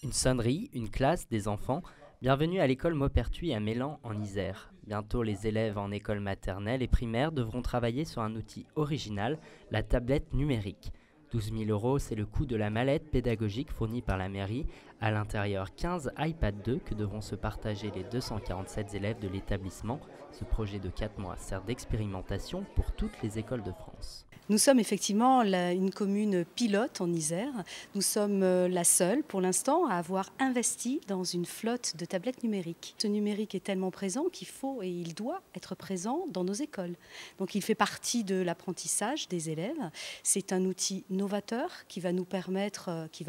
Une sonnerie, une classe, des enfants. Bienvenue à l'école Maupertuis à Mélan en Isère. Bientôt, les élèves en école maternelle et primaire devront travailler sur un outil original, la tablette numérique. 12 000 €, c'est le coût de la mallette pédagogique fournie par la mairie. À l'intérieur, 15 iPad 2 que devront se partager les 247 élèves de l'établissement. Ce projet de 4 mois sert d'expérimentation pour toutes les écoles de France. Nous sommes effectivement une commune pilote en Isère. Nous sommes la seule pour l'instant à avoir investi dans une flotte de tablettes numériques. Ce numérique est tellement présent qu'il faut et il doit être présent dans nos écoles. Donc il fait partie de l'apprentissage des élèves. C'est un outil novateur qui va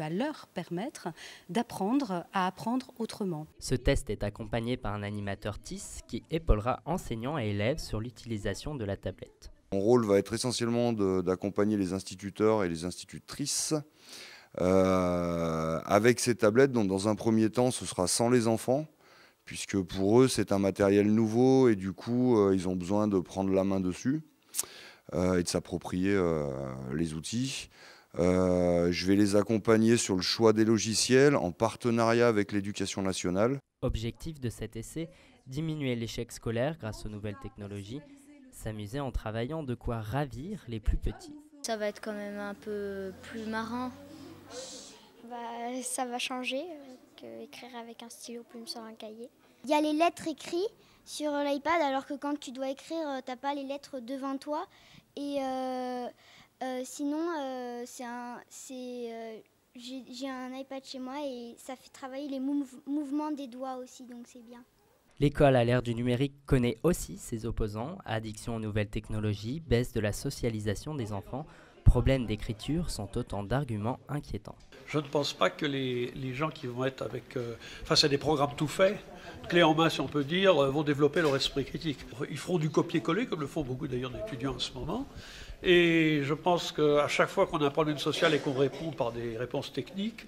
leur permettre d'apprendre à apprendre autrement. Ce test est accompagné par un animateur TIS qui épaulera enseignants et élèves sur l'utilisation de la tablette. Mon rôle va être essentiellement d'accompagner les instituteurs et les institutrices avec ces tablettes. Donc dans un premier temps, ce sera sans les enfants, puisque pour eux, c'est un matériel nouveau et du coup, ils ont besoin de prendre la main dessus et de s'approprier les outils. Je vais les accompagner sur le choix des logiciels en partenariat avec l'Éducation nationale. Objectif de cet essai, diminuer l'échec scolaire grâce aux nouvelles technologies. S'amuser en travaillant, de quoi ravir les plus petits. Ça va être quand même un peu plus marrant. Ça va changer qu'écrire avec un stylo plume sur un cahier. Il y a les lettres écrites sur l'iPad alors que quand tu dois écrire, tu n'as pas les lettres devant toi. Et sinon, j'ai un iPad chez moi et ça fait travailler les mouvements des doigts aussi, donc c'est bien. L'école à l'ère du numérique connaît aussi ses opposants, addiction aux nouvelles technologies, baisse de la socialisation des enfants, problèmes d'écriture sont autant d'arguments inquiétants. Je ne pense pas que les gens qui vont être face à des programmes tout faits, clés en main si on peut dire, vont développer leur esprit critique. Ils feront du copier-coller, comme le font beaucoup d'ailleurs d'étudiants en ce moment. Et je pense qu'à chaque fois qu'on a un problème social et qu'on répond par des réponses techniques,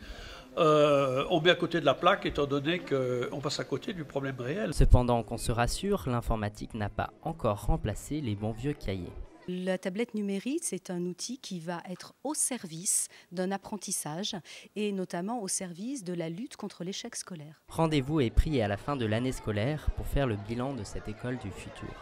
on met à côté de la plaque étant donné qu'on passe à côté du problème réel. Cependant, qu'on se rassure, l'informatique n'a pas encore remplacé les bons vieux cahiers. La tablette numérique, c'est un outil qui va être au service d'un apprentissage et notamment au service de la lutte contre l'échec scolaire. Rendez-vous est pris à la fin de l'année scolaire pour faire le bilan de cette école du futur.